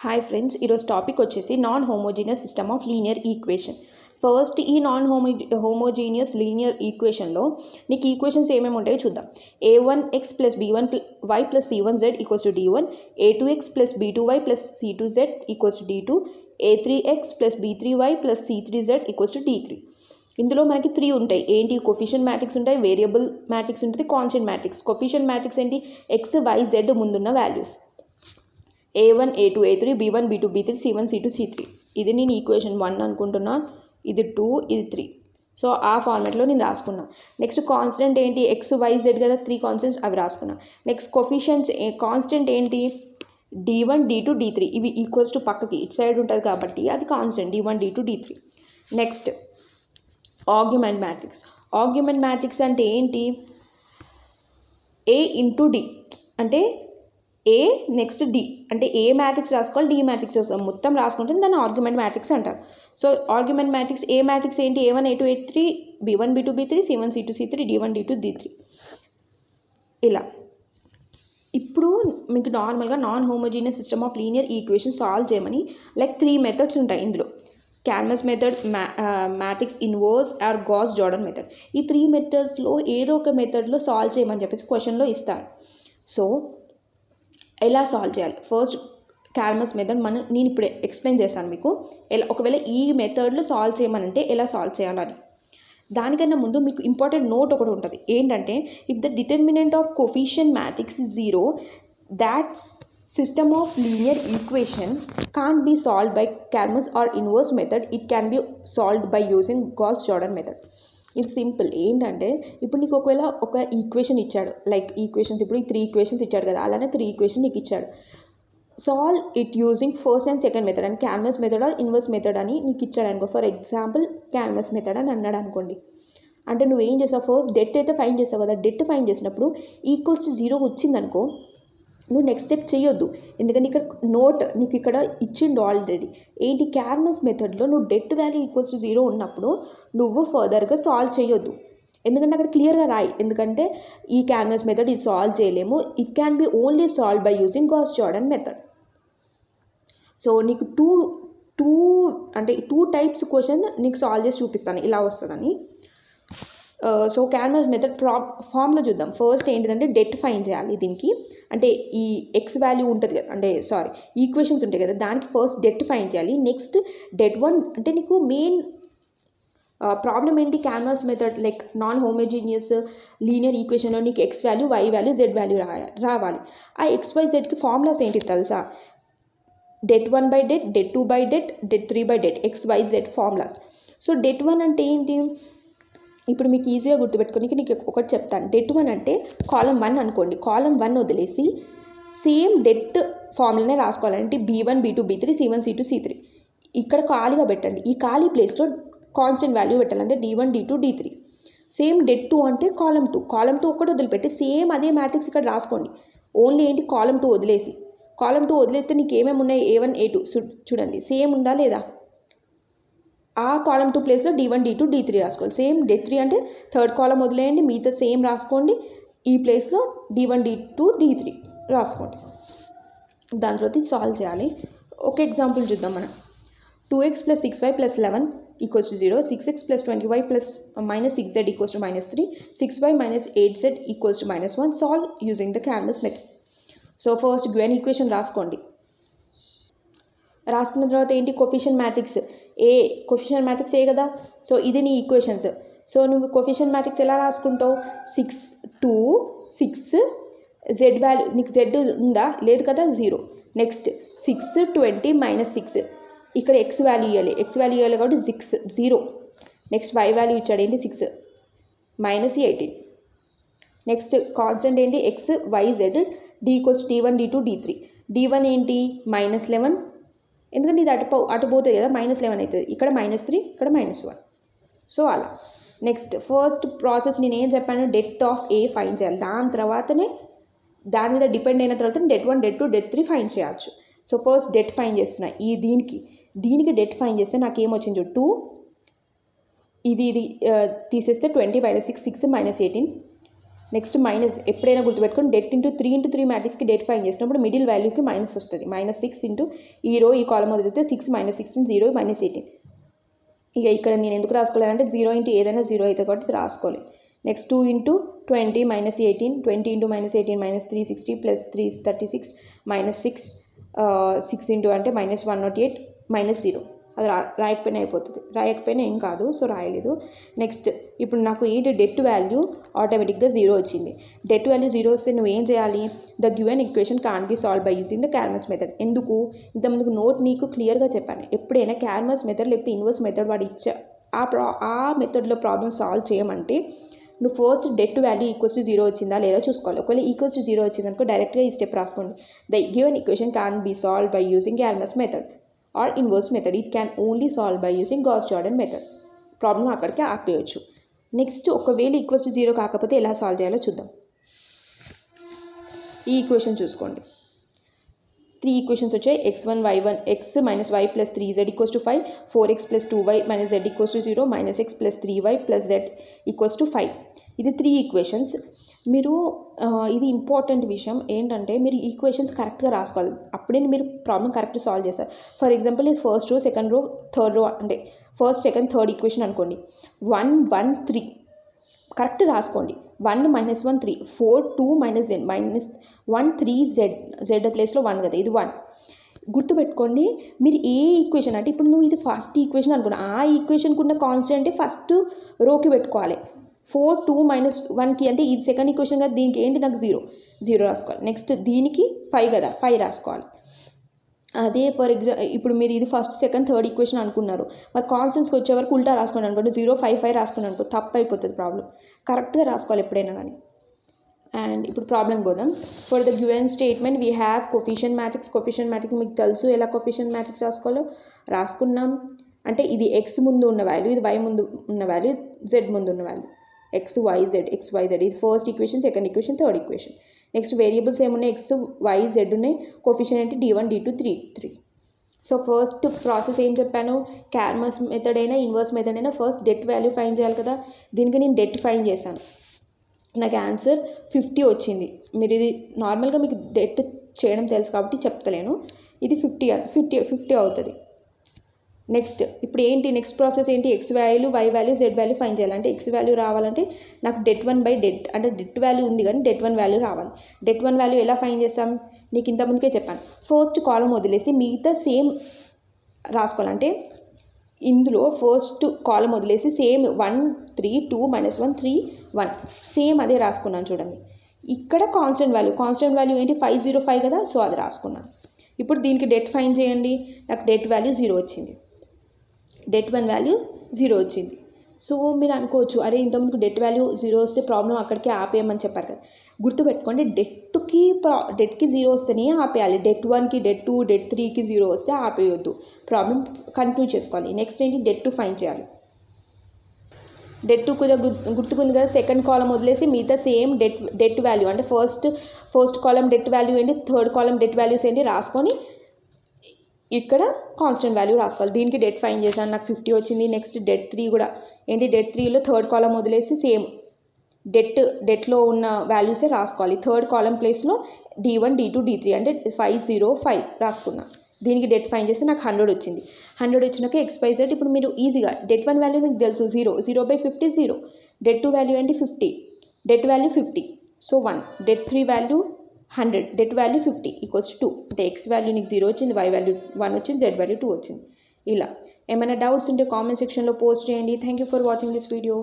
Hi friends, ఈరోజు topic వచ్చేసి non homogeneous system of linear equation. First ఈ non homogeneous linear ఈక్వేషన్లో నీకు ఈక్వేషన్స్ ఏమేమి ఉంటాయో చూద్దాం. a1x plus b1y plus c1z equals to d1, a2x plus b2y plus c2z equals to d2, a3x plus b3y plus c3z equals to d3. ఇందులో మనకి 3 ఉంటాయి. ఏంటి? కొఫిషియంట్ మ్యాట్రిక్స్ ఉంటాయి, వేరియబుల్ మ్యాట్రిక్స్ ఉంటుంది, కాన్స్టెంట్ మ్యాట్రిక్స్. కొఫిషియంట్ మ్యాట్రిక్స్ ఏంటి? x y z ముందున్న values. a1 a2 a3 b1 b2 b3 c1 c2 c3. ఇది నేను ఈక్వేషన్ 1 అనుకుంటున్నా, ఇది 2, ఇది 3. సో ఆ ఫార్మాట్లో నేను రాసుకున్నా. నెక్స్ట్ కాన్స్టెంట్ ఏంటి? x y z కదా, 3 కాన్స్టెంట్స్, అవి రాసుకున్నా. నెక్స్ట్ కొఫిషియంట్స్ కాన్స్టెంట్ ఏంటి? d1 d2 d3. ఇవి ఈక్వల్స్ టు పక్కకి ఇటు సైడ్ ఉంటుంది కాబట్టి అది constant d1 d2 d3. Next argument matrix. Argument matrix అంటే ఏంటి? a ఇంటూ d అంటే ఏ నెక్స్ట్ డి అంటే ఏ మ్యాట్రిక్స్ రాసుకోవాలి, డి మ్యాట్రిక్స్ రాసుకోవాలి, మొత్తం రాసుకుంటే దాన్ని ఆర్గ్యుమెంట్ మ్యాట్రిక్స్ అంటారు. సో ఆర్గ్యుమెంట్ మ్యాట్రిక్స్ ఏ మ్యాట్రిక్స్ ఏంటి? a1 a2 a3 b1 b2 b3 c1 c2 c3 d1 d2 d3. ఇలా ఇప్పుడు మీకు నార్మల్గా non homogeneous system of linear equation solve చేయమని 3 మెథడ్స్ ఉంటాయి ఇందులో. Cramer's method, matrix inverse or Gauss Jordan method. ఈ 3 మెథడ్స్లో ఏదో ఒక మెథడ్లో సాల్వ్ చేయమని చెప్పేసి క్వశ్చన్లో ఇస్తారు. సో ఎలా సాల్వ్ చేయాలి? ఫస్ట్ క్యాల్మస్ మెథడ్ నేను ఇప్పుడు ఎక్స్ప్లెయిన్ చేస్తాను మీకు. ఒకవేళ ఈ మెథడ్లో సాల్వ్ చేయమనంటే ఎలా సాల్వ్ చేయాలని. దానికన్నా ముందు మీకు ఇంపార్టెంట్ నోట్ ఒకటి ఉంటుంది. ఏంటంటే, if the determinant of coefficient matrix is 0, that system of linear equation can't be solved by Cramer's or inverse method. It can be solved by using Gauss Jordan method. ఇది simple. ఏంటంటే, ఇప్పుడు నీకు ఒకవేళ ఒక equation ఇచ్చాడు, equations ఇప్పుడు 3 equations ఇచ్చాడు కదా, అలానే 3 ఈక్వేషన్ నీకు ఇచ్చాడు. Solve it using first and second method and Cramer's method or inverse method అని నీకు ఇచ్చాడు అనుకో. ఫర్ ఎగ్జాంపుల్ క్యాల్మస్ మెథడ్ అని అన్నాడు అనుకోండి. అంటే నువ్వేం చేస్తావు? ఫస్ట్ డెట్ అయితే ఫైండ్ చేస్తావు కదా. డెట్ ఫైండ్ చేసినప్పుడు ఈక్వల్స్ టు 0 వచ్చిందనుకో, నువ్వు నెక్స్ట్ స్టెప్ చేయొద్దు. ఎందుకంటే ఇక్కడ నోట్ నీకు ఇక్కడ ఇచ్చిండు ఆల్రెడీ. ఏంటి? క్యాల్మస్ మెథడ్లో నువ్వు డెట్ వాల్యూ ఈక్వల్స్ టు 0 ఉన్నప్పుడు నువ్వు ఫర్దర్గా సాల్వ్ చేయొద్దు. ఎందుకంటే అక్కడ క్లియర్గా రాయి. ఎందుకంటే ఈ క్యాల్మస్ మెథడ్ ఇది సాల్వ్ చేయలేము. It can be only solve by using Gauss Jordan method. So నీకు టూ టైప్స్ క్వశ్చన్ నీకు సాల్వ్ చేసి చూపిస్తాను, ఇలా వస్తుందని. సో క్యాల్మస్ మెథడ్ ఫామ్లో చూద్దాం. ఫస్ట్ ఏంటిదంటే డెట్ ఫైండ్ చేయాలి దీనికి. అంటే ఈ ఎక్స్ వాల్యూ ఉంటుంది కదా, ఈక్వేషన్స్ ఉంటాయి కదా, దానికి ఫస్ట్ డెట్ ఫైండ్ చేయాలి. నెక్స్ట్ డెట్ 1 అంటే నీకు మెయిన్ ప్రాబ్లం ఏంటి? Cramer's method non homogeneous linear ఈక్వేషన్లో నీకు X value, Y value, Z value రావాలి. ఆ ఎక్స్ వై జెడ్కి ఫార్ములాస్ ఏంటి తెలుసా? Det 1 by det, det 2 by det, det 3 by det, X Y Z formulas. So det 1 అంటే ఏంటి? ఇప్పుడు మీకు ఈజీగా గుర్తుపెట్టుకోనికి నీకు ఒకటి చెప్తాను. డెట్ 1 అంటే కాలం 1 అనుకోండి. కాలం 1 వదిలేసి same debt ఫార్ములానే రాసుకోవాలంటే b1 b2 b3 c1 c2 c3. ఇక్కడ ఖాళీగా పెట్టండి. ఈ ఖాళీ ప్లేస్లో కాన్స్టెంట్ వాల్యూ పెట్టాలంటే d1 d2 d3. Same debt 2 అంటే కాలం 2 ఒక్కటి వదిలిపెట్టి సేమ్ అదే మ్యాట్రిక్స్ ఇక్కడ రాసుకోండి. ఓన్లీ ఏంటి? కాలం 2 వదిలేసి. కాలం 2 వదిలేస్తే నీకు ఏమేమి ఉన్నాయి? a1 a2 చూడండి, సేమ్ ఉందా లేదా? ఆ కాలం 2 ప్లేస్లో d1 d2 d3 రాసుకోవాలి. సేమ్ డెట్ 3 అంటే థర్డ్ కాలం వదిలేయండి, మిగతా సేమ్ రాసుకోండి. ఈ ప్లేస్లో d1 d2 d3 రాసుకోండి. దాని తర్వాత సాల్వ్ చేయాలి. ఒక ఎగ్జాంపుల్ చూద్దాం మనం. 2x plus 6y plus 11 equals to 0, 6x plus 20y plus minus 6z equals to -3, 6y minus 8z equals to -1. Solve using the Cramer's method. So first given equation రాసుకోండి. రాసుకున్న తర్వాత ఏంటి? Coefficient matrix coefficient matrix A కదా. So ఇది నీ equations. So నువ్వు coefficient matrix ఎలా రాసుకుంటావు? 6 2 6 జెడ్ వాల్యూ నీకు జెడ్ ఉందా? లేదు కదా, 0. నెక్స్ట్ 6 20 -6. ఇక్కడ ఎక్స్ వాల్యూ ఇవ్వాలి కాబట్టి 6 0. నెక్స్ట్ వై వాల్యూ ఇచ్చాడు ఏంటి? 6 -18. నెక్స్ట్ కాన్స్టెంట్ ఏంటి? X Y Z. D equals d1 d2 d3. d1 ఏంటి? -11. ఎందుకంటే ఇది అటు పోతుంది కదా, -11 అవుతుంది. ఇక్కడ -3, ఇక్కడ -1. సో అలా. నెక్స్ట్ ఫస్ట్ ప్రాసెస్ నేను ఏం చెప్పాను? డెట్ ఆఫ్ ఏ ఫైండ్ చేయాలి. దాని తర్వాతనే దాని మీద డిపెండ్ అయిన తర్వాత డెట్ 1 డెట్ 2 డెట్ 3 ఫైండ్ చేయవచ్చు. సో ఫస్ట్ డెట్ ఫైండ్ చేస్తున్నా. దీనికి డెట్ ఫైండ్ చేస్తే నాకు ఏమొచ్చింది? 2 ఇది తీసేస్తే 20 -6 6 -18. నెక్స్ట్ మైనస్ ఎప్పుడైనా గుర్తుపెట్టుకొని డెట్ ఇంటూ 3 మ్యాట్రిక్స్కి డెట్ ఫైండ్ చేసినప్పుడు మిడిల్ వాల్యూకి మైనస్ వస్తుంది. -6 ఇంటూ ఈ రో ఈ కాలం వదిలితే 6 -16 0 -18. ఇక ఇక్కడ నేను ఎందుకు రాసుకోలేదంటే 0 ఇంటూ ఏదైనా 0 అవుతుంది కాబట్టి రాసుకోవాలి. Next 2 into 20 -18, 20 into -18 -360 plus 336 -6 6 into అంటే -108 -0. అది రాయకపోయినా అయిపోతుంది, రాయకపోయినా ఏం కాదు, సో రాయలేదు. నెక్స్ట్ ఇప్పుడు నాకు ఏంటి డెట్ వాల్యూ ఆటోమేటిక్గా 0 వచ్చింది. డెట్ వాల్యూ 0 వస్తే నువ్వు ఏం చేయాలి? The given equation can be solve by using the Cramer's method. ఎందుకు? ఇంతకుముందుకు నోట్ నీకు క్లియర్గా చెప్పాను, ఎప్పుడైనా క్యాల్మస్ మెథడ్ లేకపోతే ఇన్వర్స్ మెథడ్ వాడు ఇచ్చా ఆ మెథడ్లో ప్రాబ్లమ్ సాల్వ్ చేయమంటే నువ్వు first det value equals to 0 వచ్చిందా లేదా చూసుకోవాలి. ఒకవేళ ఈక్వల్స్ టు 0 వచ్చిందనుకో డైరెక్ట్గా ఈ స్టెప్ రాసుకోండి. The given equation can be solve by using Cramer's method or inverse method. It can only solve by using Gauss-Jordan method. Problem అక్కడికే ఆపేయచ్చు. నెక్స్ట్ ఒకవేళ ఈక్వల్స్ టు 0 కాకపోతే ఎలా సాల్వ్ చేయాలో చూద్దాం. ఈ ఈక్వేషన్ చూసుకోండి. 3 ఈక్వేషన్స్ వచ్చాయి. x1 y1 x - y + 3z = 5, 4x + 2y - z = 0, -x + 3y + z = 5. ఇది 3 ఈక్వేషన్స్. మీరు ఇది ఇంపార్టెంట్ విషయం ఏంటంటే మీరు ఈక్వేషన్స్ కరెక్ట్గా రాసుకోవాలి, అప్పుడే మీరు ప్రాబ్లం కరెక్ట్ సాల్వ్ చేస్తారు. ఫర్ ఎగ్జాంపుల్ ఇది first row, second row, third row అంటే ఫస్ట్ సెకండ్ థర్డ్ ఈక్వేషన్ అనుకోండి. 1 1 3 కరెక్ట్ రాసుకోండి. 1 - 1 3, 4 2 - z -1 3 z ప్లేస్లో 1 కదా, ఇది 1 గుర్తుపెట్టుకోండి. మీరు ఏ ఈక్వేషన్ అంటే ఇప్పుడు నువ్వు ఇది ఫస్ట్ ఈక్వేషన్ అనుకున్నా, ఆ ఈక్వేషన్కి ఉన్న కాన్స్టెంట్ ఫస్ట్ రోకి పెట్టుకోవాలి. 4 2 - 1కి అంటే ఇది సెకండ్ ఈక్వేషన్ కదా, దీనికి ఏంటి నాకు 0 రాసుకోవాలి. నెక్స్ట్ దీనికి 5 కదా, 5 రాసుకోవాలి. అదే ఫర్ ఎగ్జాంపుల్ ఇప్పుడు మీరు ఇది ఫస్ట్ సెకండ్ థర్డ్ ఈక్వేషన్ అనుకున్నారు, మరి కాన్స్టెంట్స్కి వచ్చే వరకు ఉల్టా రాసుకోండి అనుకోండి, 0 5 5 రాసుకోండి అనుకో, తప్పు అయిపోతుంది ప్రాబ్లం. కరెక్ట్గా రాసుకోవాలి ఎప్పుడైనా కానీ. అండ్ ఇప్పుడు ప్రాబ్లం పోదాం. For the given statement we have coefficient matrix. Coefficient matrix మీకు తెలుసు ఎలా కోఫిషియంట్ మ్యాట్రిక్స్ రాసుకోవాలో, రాసుకున్నాం. అంటే ఇది x ముందు ఉన్న వాల్యూ, ఇది y ముందు ఉన్న వాల్యూ, z ముందు ఉన్న వాల్యూ, x y z. ఇది first equation, second equation, third equation. Next variables ఏమున్నాయి? x y z ఉన్నాయి. కోఫిషియంట్ అంటే d1 d2 3. So first process ఏం చెప్పాను? క్యాల్మస్ మెథడ్ అయినా ఇన్వర్స్ మెథడ్ అయినా ఫస్ట్ డెట్ వాల్యూ ఫైండ్ చేయాలి కదా. దీనికి నేను డెట్ ఫైండ్ చేశాను, నాకు ఆన్సర్ 50 వచ్చింది. మీరు ఇది నార్మల్గా మీకు డెట్ చేయడం తెలుసు కాబట్టి చెప్తలేను, ఇది 50 అవుతుంది. నెక్స్ట్ ఇప్పుడు ఏంటి నెక్స్ట్ ప్రాసెస్ ఏంటి? x value, y value, z value find చేయాలి. అంటే x వాల్యూ రావాలంటే నాకు డెట్ 1 బై డెట్ అంటే డెట్ వాల్యూ ఉంది కానీ డెట్ 1 వాల్యూ రావాలి. డెట్ 1 వాల్యూ ఎలా ఫైండ్ చేస్తాం? నీకు ఇంతకుముందుకే చెప్పాను, ఫస్ట్ కాలం వదిలేసి మిగతా సేమ్ రాసుకోవాలంటే ఇందులో ఫస్ట్ కాలం వదిలేసి సేమ్ 1 3 2 -1 3 1 సేమ్ అదే రాసుకున్నాను చూడండి. ఇక్కడ కాన్స్టెంట్ వాల్యూ ఏంటి? 505 కదా, సో అది రాసుకున్నాను. ఇప్పుడు దీనికి డెట్ ఫైండ్ చేయండి. నాకు డెట్ వాల్యూ 0 వచ్చింది, డెట్ 1 వాల్యూ 0 వచ్చింది. సో మీరు అనుకోవచ్చు, అరే ఇంతకుముందుకు డెట్ వాల్యూ 0 వస్తే ప్రాబ్లం అక్కడికే ఆపేయమని చెప్పారు కదా. గుర్తుపెట్టుకోండి, డెట్కి 0 వస్తేనే ఆపేయాలి. డెట్ 1కి, డెట్ 2, డెట్ 3కి 0 వస్తే ఆపేయొద్దు, ప్రాబ్లం కంటిన్యూ చేసుకోవాలి. నెక్స్ట్ ఏంటి? డెట్ 2 ఫైండ్ చేయాలి. డెట్ 2 కూడా గుర్తుకుంది కదా, సెకండ్ కాలం వదిలేసి మిగతా సేమ్ డెట్ వాల్యూ అంటే ఫస్ట్ కాలం డెట్ వాల్యూ ఏంటి, థర్డ్ కాలం డెట్ వాల్యూస్ ఏంటి రాసుకొని ఇక్కడ కాన్స్టెంట్ వాల్యూ రాసుకోవాలి. దీనికి డెట్ ఫైండ్ చేశాను, నాకు 50 వచ్చింది. నెక్స్ట్ డెట్ 3 కూడా ఏంటి, డెట్ 3లో థర్డ్ కాలం వదిలేసి సేమ్ డెట్లో ఉన్న వాల్యూసే రాసుకోవాలి. థర్డ్ కాలం ప్లేస్లో d1 d2 d3 అంటే 505 రాసుకున్నా. దీనికి డెట్ ఫైండ్ చేస్తే నాకు 100 వచ్చింది. 100 వచ్చినాక XYZ. ఇప్పుడు మీరు ఈజీగా డెట్ 1 వాల్యూ మీకు తెలుసు 0/50 0. డెట్ 2 వాల్యూ ఏంటి 50, debt value 50, so 1. Debt 3 value 100, debt value 50 = 2. అంటే x వాల్యూ నీకు 0 వచ్చింది, y వాల్యూ 1 వచ్చింది, z వాల్యూ 2 వచ్చింది. ఇలా ఏమైనా డౌట్స్ ఉంటే కామెంట్ సెక్షన్లో పోస్ట్ చేయండి. Thank you for watching this video.